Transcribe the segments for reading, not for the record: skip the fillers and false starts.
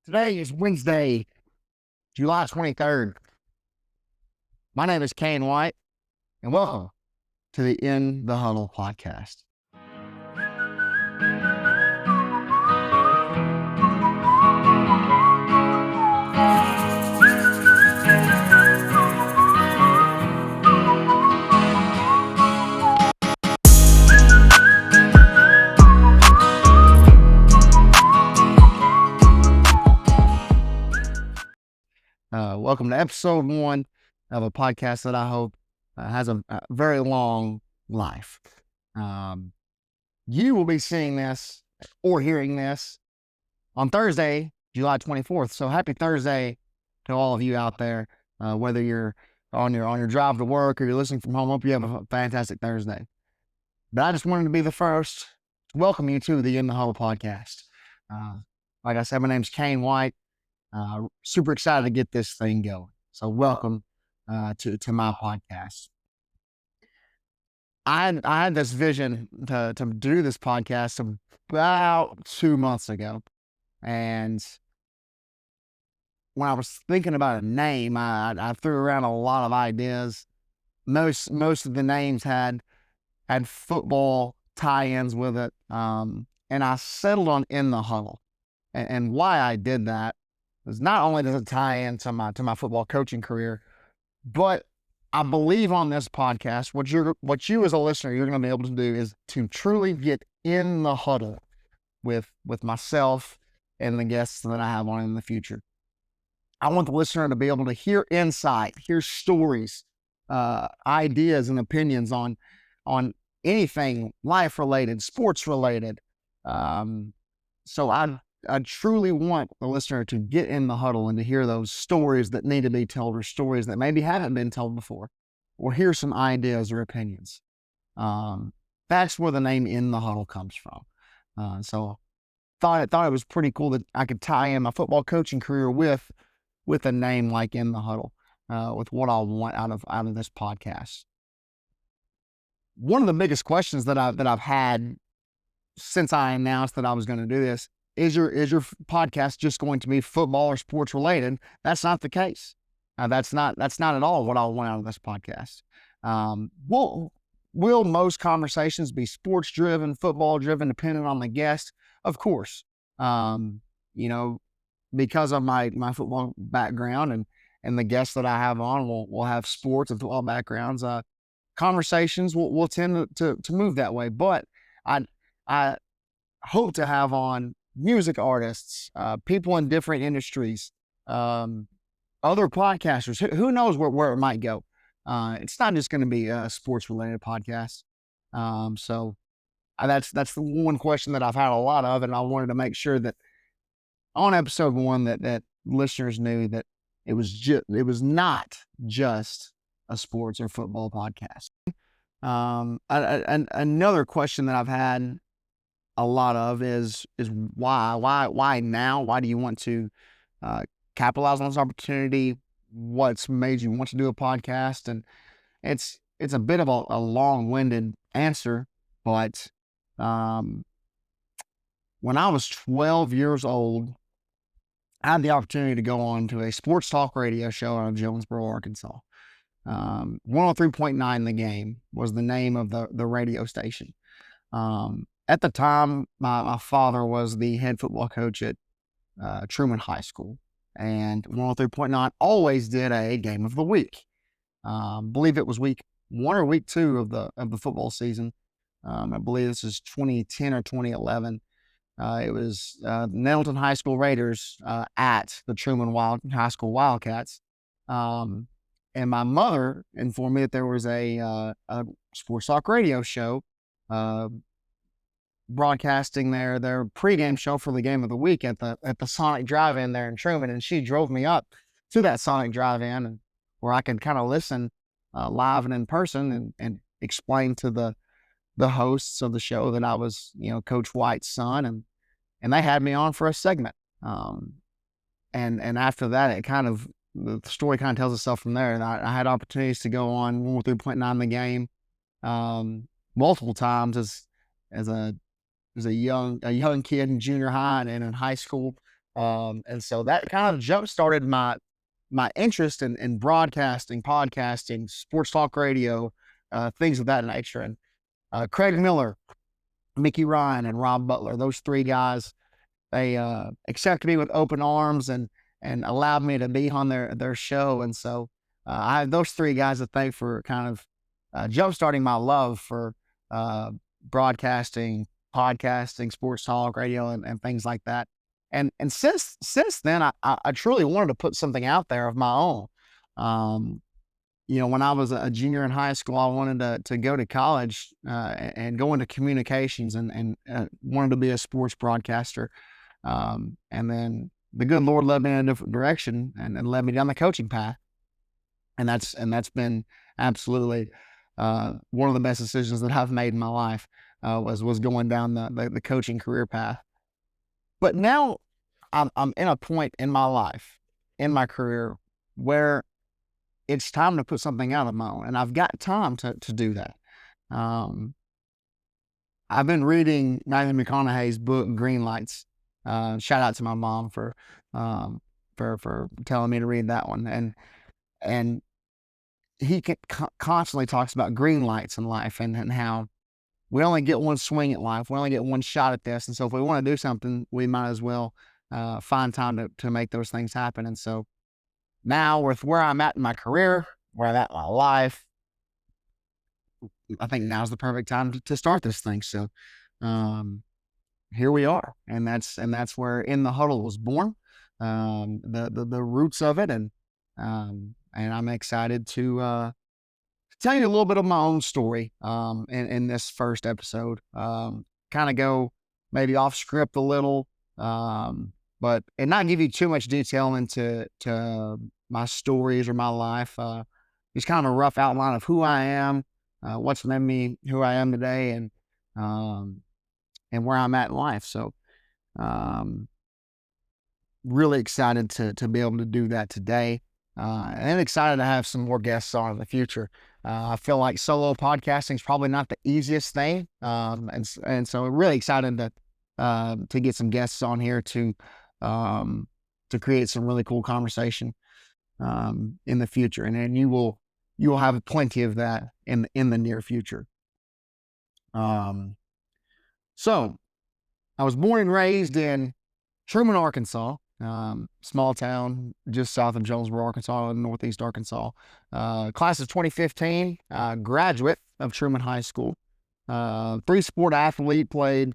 Today is Wednesday, July 23rd. My name is Cain White, and welcome to the In the Huddle podcast. Welcome to episode 1 of a podcast that I hope has a very long life. You will be seeing this or hearing this on Thursday, July 24th. So happy Thursday to all of you out there, whether you're on your drive to work or you're listening from home. Hope you have a fantastic Thursday. But I just wanted to be the first to welcome you to the In the Huddle podcast. Like I said, my name's Cain White. Super excited to get this thing going. So welcome to my podcast. I had this vision to do this podcast about 2 months ago. And when I was thinking about a name, I threw around a lot of ideas. Most of the names had football tie-ins with it. And I settled on In the Huddle. And why I did that is not only does it tie into my football coaching career, but I believe on this podcast, what you as a listener, you're going to be able to do is to truly get in the huddle with myself and the guests that I have on in the future. I want the listener to be able to hear insight, hear stories, ideas and opinions on anything life related, sports related. So I truly want the listener to get in the huddle and to hear those stories that need to be told, or stories that maybe haven't been told before, or hear some ideas or opinions. That's where the name In the Huddle comes from. So thought it was pretty cool that I could tie in my football coaching career with a name like In the Huddle, with what I want out of this podcast. One of the biggest questions that I've had since I announced that I was going to do this is your podcast just going to be football or sports related? That's not the case. That's not at all what I want out of this podcast. Will most conversations be sports driven, football driven, depending on the guest? Of course. Because of my football background and the guests that I have on will have sports and football backgrounds. Conversations will tend to move that way. But I hope to have on music artists, people in different industries, other podcasters. Who knows where it might go? It's not just going to be a sports related podcast. So that's the one question that I've had a lot of, and I wanted to make sure that on episode 1 that listeners knew that it was not just a sports or football podcast. Another question that I've had a lot of is why now? Why do you want to capitalize on this opportunity? What's made you want to do a podcast? And it's a bit of a long-winded answer, but when I was 12 years old, I had the opportunity to go on to a sports talk radio show out of Jonesboro, Arkansas. 103.9 The Game was the name of the radio station. At the time, my father was the head football coach at Truman High School, and 103.9 always did a game of the week. I believe it was week 1 or week 2 of the football season. I believe this is 2010 or 2011. It was Nettleton High School Raiders at the Truman High School Wildcats. And my mother informed me that there was a sports talk radio show broadcasting their pregame show for the game of the week at the Sonic Drive-In there in Truman, and she drove me up to that Sonic Drive-In, and where I could kind of listen live and in person and explain to the hosts of the show that I was, Coach White's son, and they had me on for a segment. And after that, the story kind of tells itself from there. And I had opportunities to go on 103.9 The Game multiple times as a young kid in junior high and in high school. And so that kind of jump started my interest in broadcasting, podcasting, sports talk radio, things of that nature. And Craig Miller, Mickey Ryan, and Rob Butler, those three guys, they accepted me with open arms and allowed me to be on their show. And so I have those three guys to thank for kind of jump starting my love for uh, broadcasting, podcasting, sports talk, radio, and things like that. And since then, I truly wanted to put something out there of my own. Um, when I was a junior in high school, I wanted to go to college and go into communications and wanted to be a sports broadcaster. And then the good Lord led me in a different direction and led me down the coaching path. And that's been absolutely one of the best decisions that I've made in my life was going down the coaching career path. But now I'm in a point in my life, in my career, where it's time to put something out of my own, and I've got time to do that. Um, I've been reading Matthew McConaughey's book, Green Lights. Shout out to my mom um, for telling me to read that one. And he constantly talks about green lights in life and how we only get one swing at life. We only get one shot at this. And so if we want to do something, we might as well find time to make those things happen. And so now with where I'm at in my career, where I'm at in my life, I think now's the perfect time to start this thing. So um, here we are, and that's where In the Huddle was born, the roots of it, and I'm excited to tell you a little bit of my own story in this first episode. Kind of go maybe off script a little, but and not give you too much detail into my stories or my life. Just kind of a rough outline of who I am, what's made me who I am today, and where I'm at in life. So, really excited to be able to do that today, and excited to have some more guests on in the future. I feel like solo podcasting is probably not the easiest thing, and so really excited to get some guests on here to create some really cool conversation in the future, and you will have plenty of that in the near future. So I was born and raised in Truman, Arkansas, small town just south of Jonesboro, Arkansas, in northeast Arkansas. Class of 2015, graduate of Truman High School. Three-sport athlete, played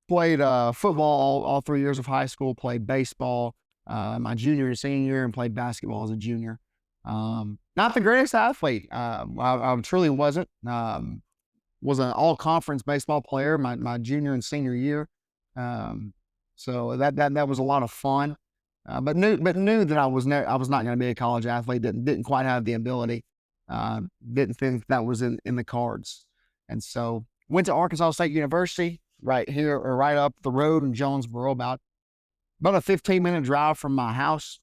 football all 3 years of high school, played baseball my junior and senior year, and played basketball as a junior. Not the greatest athlete. I truly wasn't. Was an all-conference baseball player my junior and senior year. So that was a lot of fun. But knew that I was not going to be a college athlete. Didn't quite have the ability. Didn't think that was in the cards. And so went to Arkansas State University right here, or right up the road in Jonesboro, about a 15-minute drive from my house.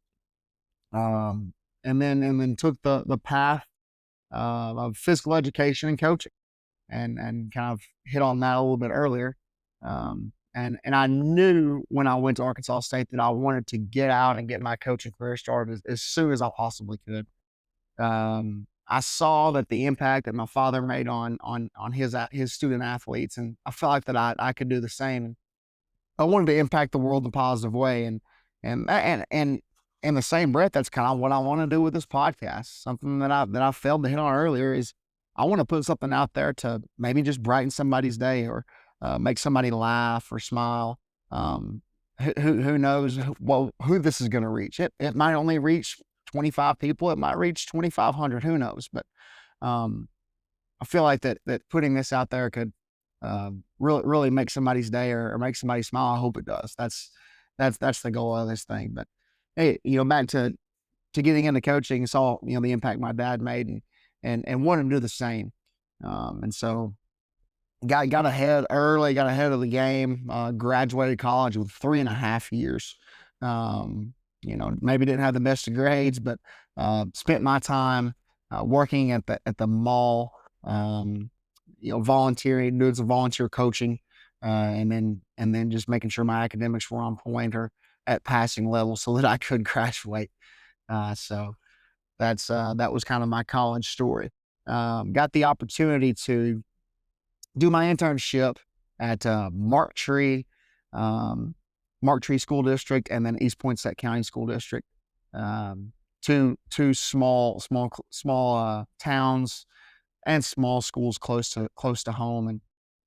And then took the path of physical education and coaching, and kind of hit on that a little bit earlier. And I knew when I went to Arkansas State that I wanted to get out and get my coaching career started as soon as I possibly could. I saw that the impact that my father made on his student athletes, and I felt like that I could do the same. I wanted to impact the world in a positive way, and in the same breath, that's kind of what I want to do with this podcast. Something that I failed to hit on earlier is I want to put something out there to maybe just brighten somebody's day, or make somebody laugh or smile. Who knows who this is going to reach? It might only reach 25 people. It might reach 2,500. Who knows? But I feel like that putting this out there could really make somebody's day, or make somebody smile. I hope it does. That's the goal of this thing. But hey, back to getting into coaching, saw the impact my dad made, and wanted to do the same. And so got ahead early, got ahead of the game. Graduated college with 3.5 years. Maybe didn't have the best of grades, but spent my time working at the mall. Volunteering, doing some volunteer coaching, and then just making sure my academics were on point, or at passing level so that I could graduate. So that was kind of my college story. Got the opportunity to do my internship at um, Mark Tree School District, and then East Poinsett County School District. Two small towns and small schools close to home, and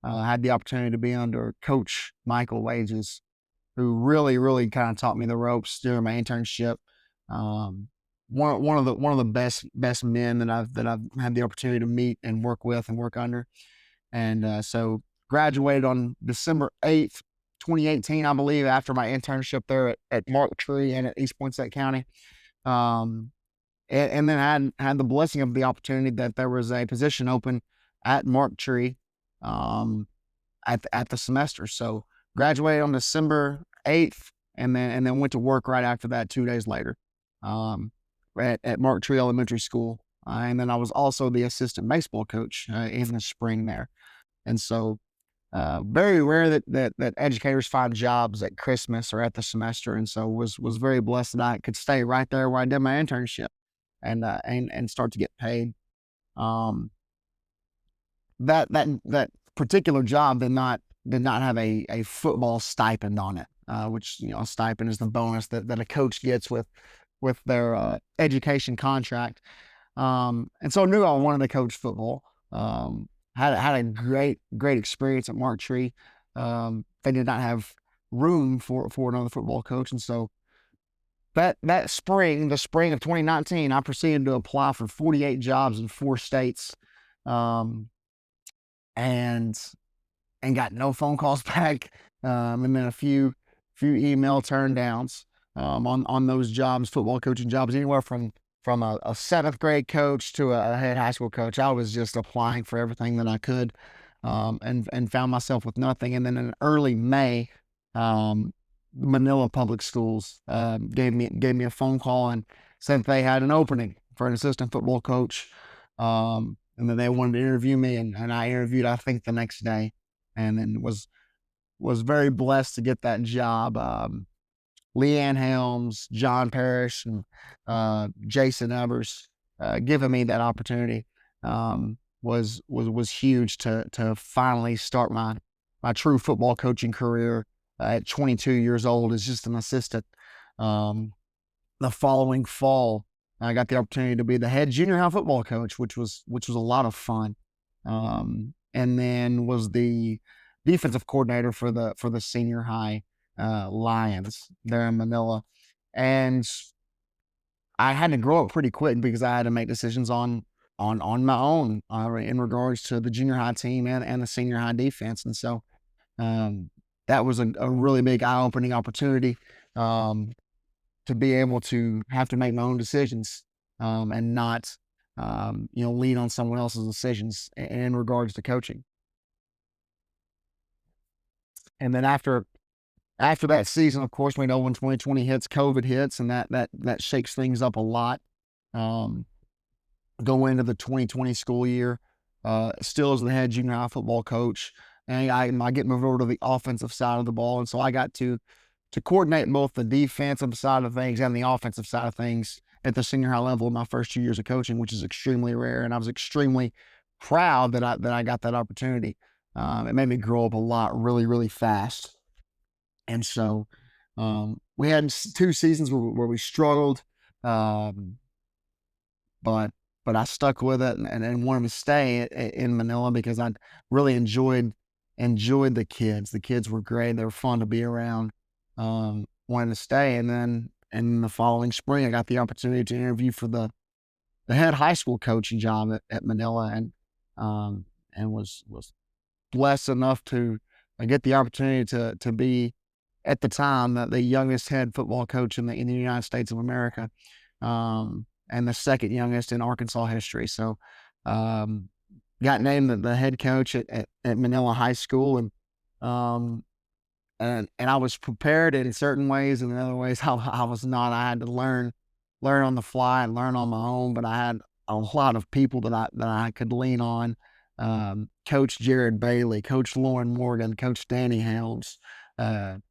had the opportunity to be under Coach Michael Wages, who really kind of taught me the ropes during my internship. Um, one of the best men that I've had the opportunity to meet and work with and work under. And so graduated on December 8th, 2018, I believe, after my internship there at Mark Tree and at East Poinsett County. Um, and then had the blessing of the opportunity that there was a position open at Mark Tree at the semester. So graduated on December 8th, and then went to work right after that 2 days later um, at Mark Tree Elementary School. And then I was also the assistant baseball coach in the spring there. And so very rare that educators find jobs at Christmas or at the semester. And so was very blessed that I could stay right there where I did my internship and start to get paid. Um, that particular job did not have a football stipend on it, which, a stipend is the bonus that a coach gets with their education contract. And so I knew I wanted to coach football. Had a great experience at Mark Tree. They did not have room for another football coach, and so that spring, the spring of 2019, I proceeded to apply for 48 jobs in 4 states, um, and got no phone calls back, and then a few email turn downs on those jobs, football coaching jobs, anywhere from a seventh grade coach to a head high school coach. I was just applying for everything that I could, and found myself with nothing. And then in early May, Manila Public Schools gave me a phone call and said they had an opening for an assistant football coach, and then they wanted to interview me, and I interviewed, I think, the next day, and then was very blessed to get that job. Leanne Helms, John Parrish, and Jason Evers giving me that opportunity was huge to finally start my true football coaching career at 22 years old as just an assistant. The following fall, I got the opportunity to be the head junior high football coach, which was a lot of fun, and then was the defensive coordinator for the senior high Lions there in Manila. And I had to grow up pretty quick because I had to make decisions on my own in regards to the junior high team and the senior high defense. And so that was a really big eye-opening opportunity to be able to have to make my own decisions and not lean on someone else's decisions in regards to coaching. And then after that season, of course, we know when 2020 hits, COVID hits, and that shakes things up a lot. Um, go into the 2020 school year, still as the head junior high football coach, and I get moved over to the offensive side of the ball, and so I got to coordinate both the defensive side of things and the offensive side of things at the senior high level in my first 2 years of coaching, which is extremely rare, and I was extremely proud that I got that opportunity. It made me grow up a lot, really fast. And so we had 2 seasons where we struggled, um, but I stuck with it and wanted to stay in Manila because I really enjoyed the kids. The kids were great. They were fun to be around. Wanted to stay, and then in the following spring, I got the opportunity to interview for the head high school coaching job at Manila, and was blessed enough to get the opportunity to be, at the time, the youngest head football coach in the United States of America, and the second youngest in Arkansas history. So, got named the head coach at Manila High School, and I was prepared in certain ways, and in other ways I was not. I had to learn on the fly and learn on my own. But I had a lot of people that I could lean on. Coach Jared Bailey, Coach Lauren Morgan, Coach Danny Helms,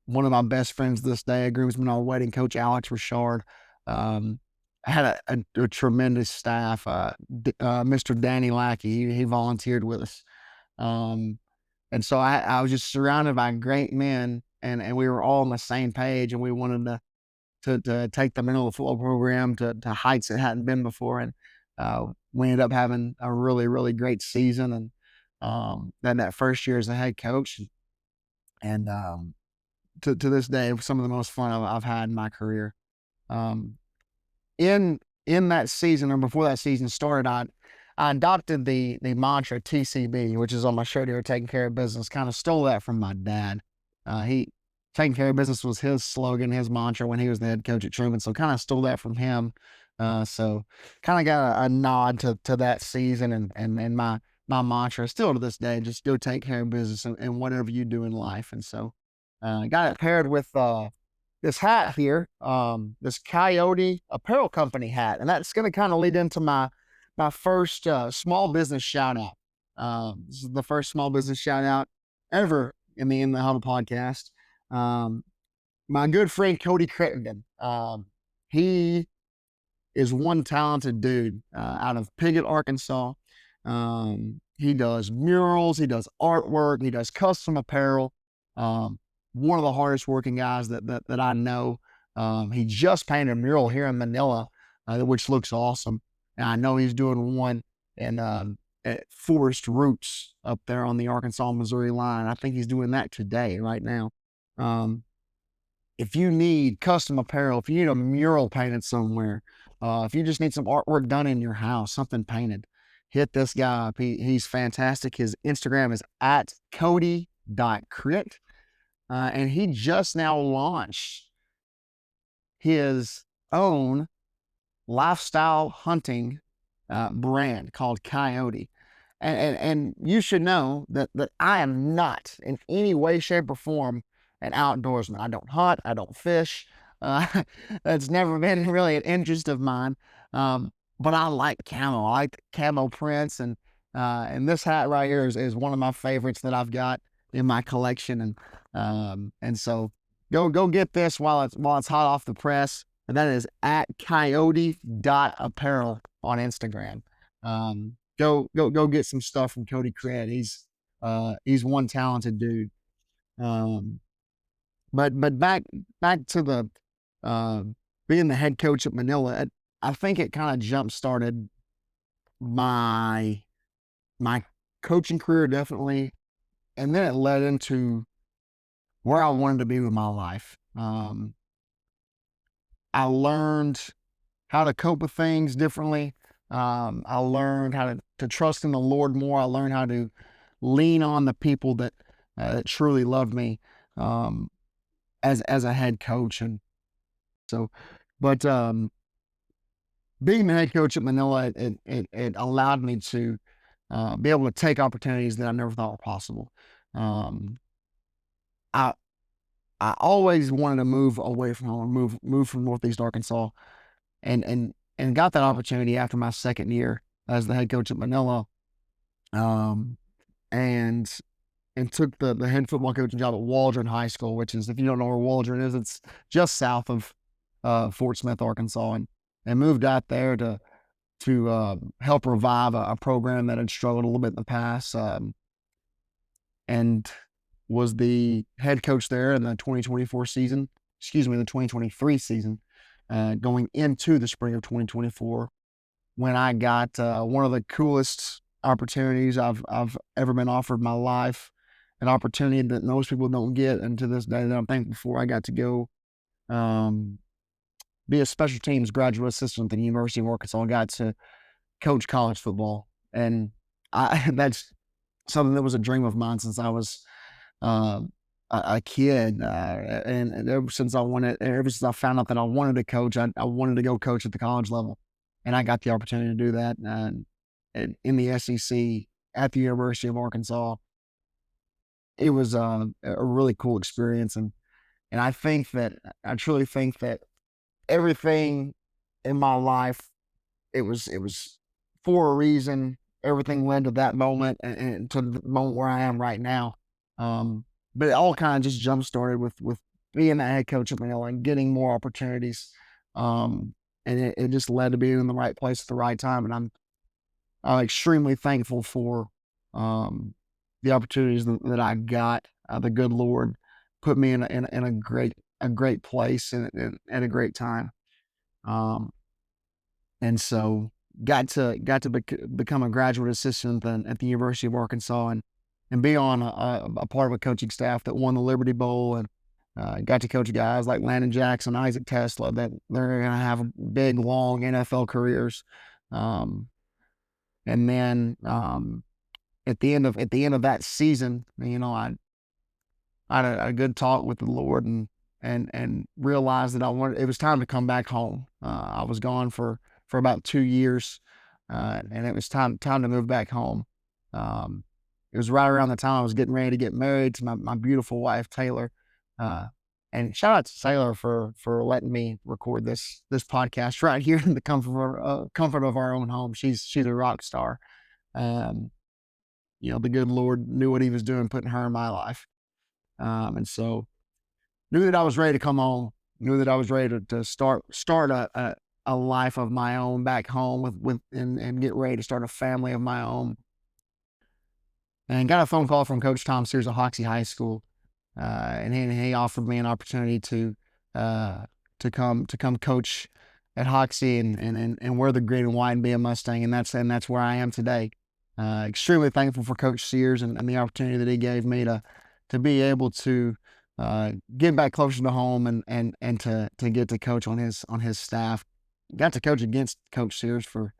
One of my best friends this day, a groomsman on wedding, Coach Alex Richard, um, had a tremendous staff. Mr. Danny Lackey, he volunteered with us. Um, and so I was just surrounded by great men, and we were all on the same page, and we wanted to take the mental football program to heights it hadn't been before. And we ended up having a really, really great season. And then that first year as a head coach, and to this day, some of the most fun I've had in my career. Um, in that season, or before that season started, I adopted the mantra TCB, which is on my shirt here, taking care of business. Kind of stole that from my dad. He Taking care of business was his slogan, his mantra when he was the head coach at Truman. So kind of stole that from him. So kind of got a nod to that season, and my mantra still to this day, just go take care of business and whatever you do in life. And so got it paired with this hat here, this Coyote Apparel Company hat, and that's going to kind of lead into my first small business shout out. This is the first small business shout out ever in the Huddle podcast. Um, my good friend Cody Crittenden, he is one talented dude out of Piggott, Arkansas. He does murals, he does artwork, he does custom apparel. One of the hardest working guys that I know. He just painted a mural here in Manila, which looks awesome. And I know he's doing one in at Forest Roots up there on the Arkansas-Missouri line. I think he's doing that today, right now. Um, if you need custom apparel, if you need a mural painted somewhere, if you just need some artwork done in your house, something painted, hit this guy up. He's fantastic. His Instagram is at cody.crit. And he just now launched his own lifestyle hunting brand called Coyote. And you should know that I am not in any way, shape, or form an outdoorsman. I don't hunt. I don't fish. Uh, that's never been really an interest of mine. But I like camo. I like camo prints, and this hat right here is one of my favorites that I've got in my collection. And so go get this while it's hot off the press. And that is at coyote.apparel on Instagram. Go get some stuff from Cody Craig. He's one talented dude. But back to the being the head coach at Manila, I think it kind of jump started my coaching career, definitely, and then it led into where I wanted to be with my life. I learned how to cope with things differently. I learned how to trust in the Lord more. I learned how to lean on the people that truly loved me as a head coach. And so, but being the head coach at Manila, it allowed me to be able to take opportunities that I never thought were possible. I I always wanted to move away from home, move from Northeast Arkansas, and got that opportunity after my second year as the head coach at Manila, um, and took the head football coaching job at Waldron High School, which is, if you don't know where Waldron is, it's just south of Fort Smith, Arkansas, and moved out there to help revive a program that had struggled a little bit in the past, and was the head coach there in the 2024 season, the 2023 season, going into the spring of 2024, when I got one of the coolest opportunities I've ever been offered in my life, an opportunity that most people don't get, and to this day that I'm thankful for. I got to go be a special teams graduate assistant at the University of Arkansas. I got to coach college football, and that's something that was a dream of mine since I was a kid, and ever since I found out that I wanted to coach, I wanted to go coach at the college level, and I got the opportunity to do that in the SEC at the University of Arkansas. It was a really cool experience, and I truly think that everything in my life, it was for a reason. Everything led to that moment, and to the moment where I am right now. but it all kind of just jump started with being the head coach at Manila and getting more opportunities. And it just led to being in the right place at the right time. And I'm extremely thankful for the opportunities that I got. The good Lord put me in a great place and at a great time. Um, and so got to become a graduate assistant at the University of Arkansas and be on a part of a coaching staff that won the Liberty Bowl, and got to coach guys like Landon Jackson, Isaac Tesla, that they're going to have big, long NFL careers. Um, and then at the end of that season, I had a good talk with the Lord and realized that it was time to come back home. I was gone for about 2 years, and it was time to move back home. It was right around the time I was getting ready to get married to my beautiful wife, Taylor. And shout out to Taylor for letting me record this podcast right here in the comfort of our own home. She's a rock star. Um, the good Lord knew what He was doing, putting her in my life. And so knew that I was ready to come home, knew that I was ready to start a life of my own back home and get ready to start a family of my own. And got a phone call from Coach Tom Sears of Hoxie High School. And he offered me an opportunity to come coach at Hoxie and wear the green and white and be a Mustang. And that's where I am today. Extremely thankful for Coach Sears and the opportunity that he gave me to be able to get back closer to home and to get to coach on his staff. Got to coach against Coach Sears for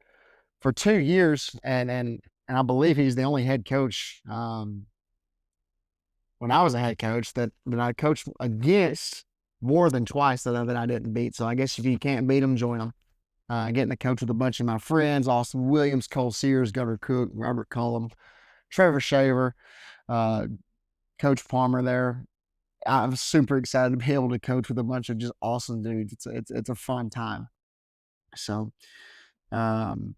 2 years, and I believe he's the only head coach when I was a head coach that I coached against more than twice that I didn't beat. So I guess if you can't beat them, join them. Getting to coach with a bunch of my friends: Austin Williams, Cole Sears, Gunnar Cook, Robert Cullum, Trevor Shaver, Coach Palmer there. I'm super excited to be able to coach with a bunch of just awesome dudes. It's a fun time. So, and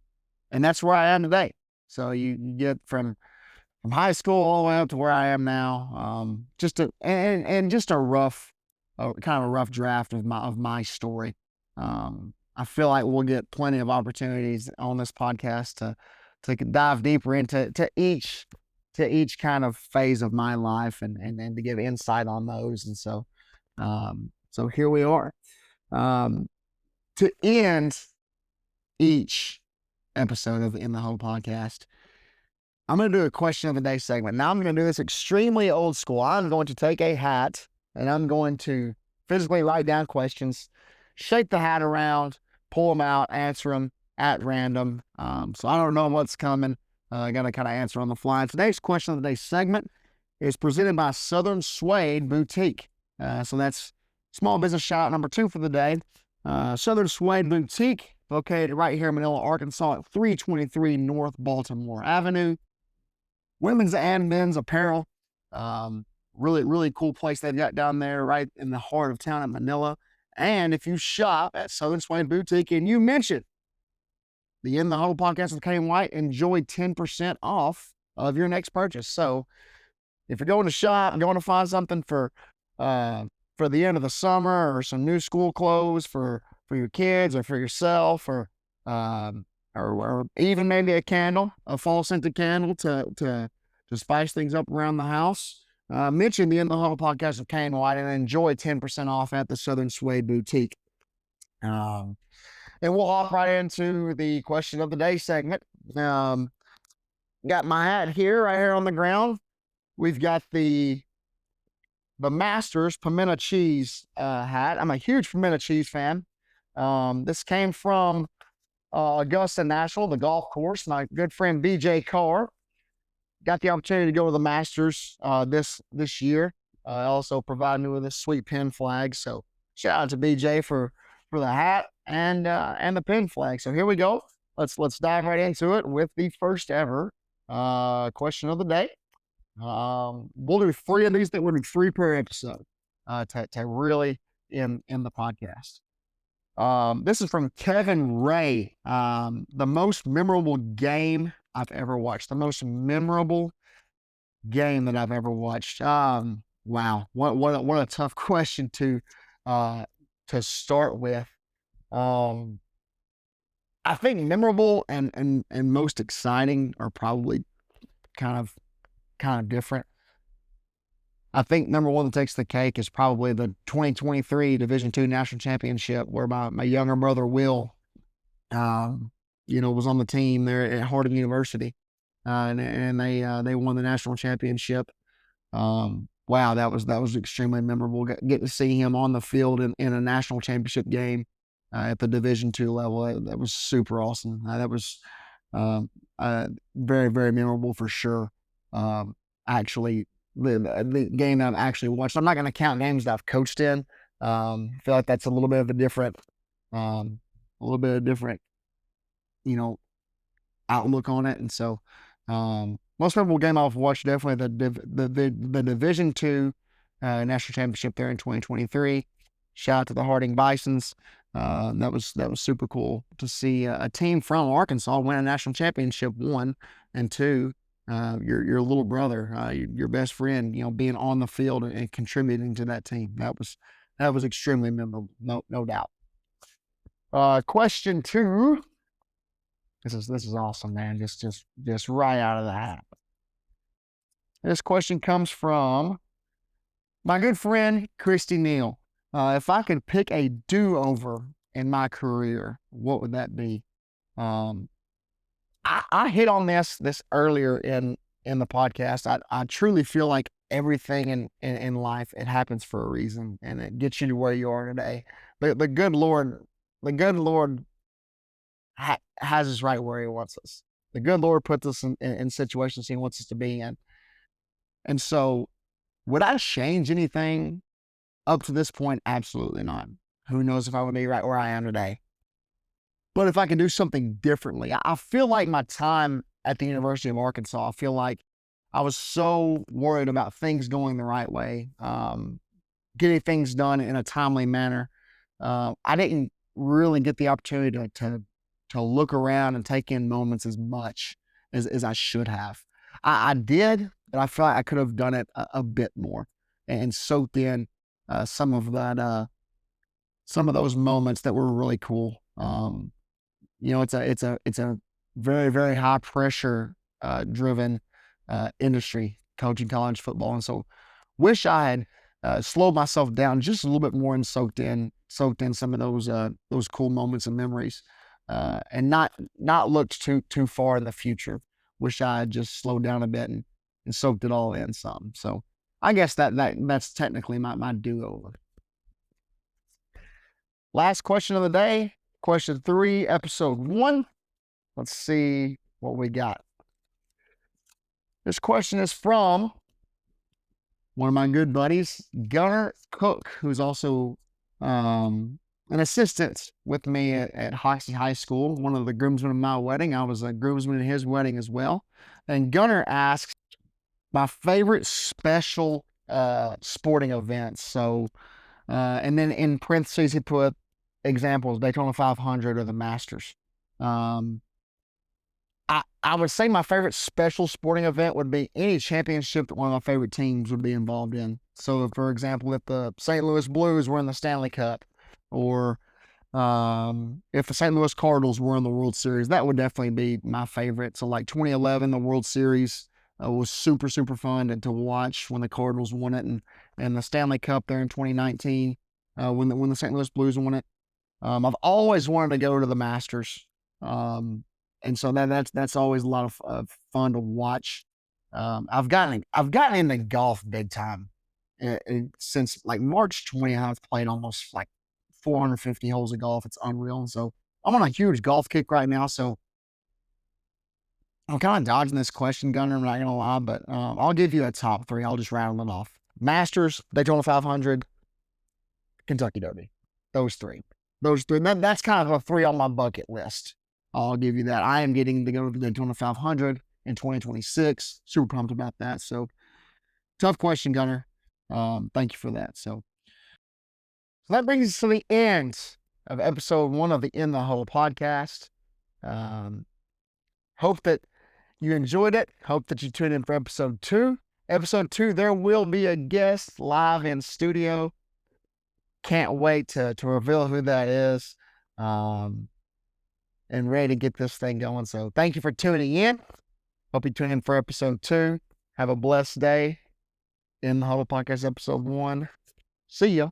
that's where I am today. So you get from high school all the way up to where I am now. Just a rough, kind of a rough draft of my story. I feel like we'll get plenty of opportunities on this podcast to dive deeper into each kind of phase of my life and to give insight on those. And so, so here we are. To end each episode of In the Huddle podcast, I'm going to do a question of the day segment. Now I'm going to do this extremely old school. I'm going to take a hat and I'm going to physically write down questions, shake the hat around, pull them out, answer them at random. So I don't know what's coming. I got to kind of answer on the fly. Today's question of the day segment is presented by Southern Suede Boutique. So that's small business shout out number 2 for the day. Southern Suede Boutique, located right here in Manila, Arkansas at 323 North Baltimore Avenue. Women's and men's apparel. Really, really cool place they've got down there right in the heart of town in Manila. And if you shop at Southern Suede Boutique and you mention the In the Huddle podcast with Cain White, enjoy 10% off of your next purchase. So if you're going to shop, going to find something for the end of the summer, or some new school clothes for your kids or for yourself, or even maybe a candle, a fall scented candle to spice things up around the house, mention the In the Huddle podcast with Cain White and enjoy 10% off at the Southern Suede Boutique. And we'll hop right into the question of the day segment. Got my hat here, right here on the ground. We've got the Masters pimento cheese hat. I'm a huge pimento cheese fan. This came from Augusta National, the golf course. My good friend BJ Carr got the opportunity to go to the Masters this year. Also provided me with a sweet pin flag. So shout out to BJ for the hat and the pin flag. So here we go. Let's dive right into it with the first ever question of the day. We'll do 3 of these. That would be 3 per episode to really in the podcast. This is from Kevin Ray. The most memorable game I've ever watched. The most memorable game that I've ever watched. Wow, what a tough question uh, to start with. Um, I think memorable and most exciting are probably kind of different. I think number one that takes the cake is probably the 2023 Division II National Championship, where my younger brother Will, um, was on the team there at Harding University, and they won the national championship. Wow, that was extremely memorable. Getting to see him on the field in a national championship game at the Division II level, that was super awesome. That was um, very, very memorable for sure. Actually, the game that I've actually watched, I'm not going to count games that I've coached in. I feel like that's a little bit of a different, um, a little bit of different, you know, outlook on it. And so, most memorable game I've watched, definitely the Division II national championship there in 2023. Shout out to the Harding Bisons. That was super cool to see a team from Arkansas win a national championship. One and two, your little brother, your best friend, being on the field and contributing to that team. That was extremely memorable, no doubt. Question two. This is awesome, man. Just right out of the hat. This question comes from my good friend Christy Neal. If I could pick a do-over in my career, what would that be? Um, I hit on this earlier in the podcast. I truly feel like everything in life, it happens for a reason, and it gets you to where you are today. The good Lord has us right where he wants us. The good Lord puts us in situations he wants us to be in. And so, would I change anything up to this point? Absolutely not. Who knows if I would be right where I am today? But if I could do something differently, I feel like my time at the University of Arkansas, I feel like I was so worried about things going the right way, getting things done in a timely manner. I didn't really get the opportunity to look around and take in moments as much as I should have. I did, but I feel like I could have done it a bit more and soaked in some of some of those moments that were really cool. It's a very, very high pressure driven industry, coaching college football, and so wish I had slowed myself down just a little bit more and soaked in some of those cool moments and memories, and not looked too far in the future. Wish I had just slowed down a bit and soaked it all in some. So I guess that's technically my do over. Last question of the day, question 3, episode 1. Let's see what we got. This question is from one of my good buddies, Gunnar Cook, who's also an assistant with me at Hoxie High School, one of the groomsmen of my wedding. I was a groomsman at his wedding as well. And Gunnar asks, my favorite special sporting events. So, and then in parentheses, he put examples, Daytona 500 or the Masters. I would say my favorite special sporting event would be any championship that one of my favorite teams would be involved in. So, for example, if the St. Louis Blues were in the Stanley Cup, or if the St. Louis Cardinals were in the World Series, that would definitely be my favorite. So, like 2011, the World Series was super, super fun to watch when the Cardinals won it, and the Stanley Cup there in 2019 when the St. Louis Blues won it. I've always wanted to go to the Masters. And so that's always a lot of fun to watch. I've gotten into golf big time since like March 20th. I've played almost like 450 holes of golf. It's unreal. And so I'm on a huge golf kick right now. So I'm kind of dodging this question, Gunner. I'm not gonna lie, but I'll give you a top 3. I'll just rattle it off: Masters, Daytona 500, Kentucky Derby. Those three. That's kind of a 3 on my bucket list. I'll give you that. I am getting to go to the Daytona 500 in 2026. Super pumped about that. So, tough question, Gunner. Thank you for that. So that brings us to the end of episode 1 of the In the Huddle podcast. Hope that you enjoyed it. Hope that you tune in for episode 2. Episode 2, there will be a guest live in studio. Can't wait to reveal who that is. And ready to get this thing going. So thank you for tuning in. Hope you tune in for episode 2. Have a blessed day in the Huddle Podcast episode 1. See ya.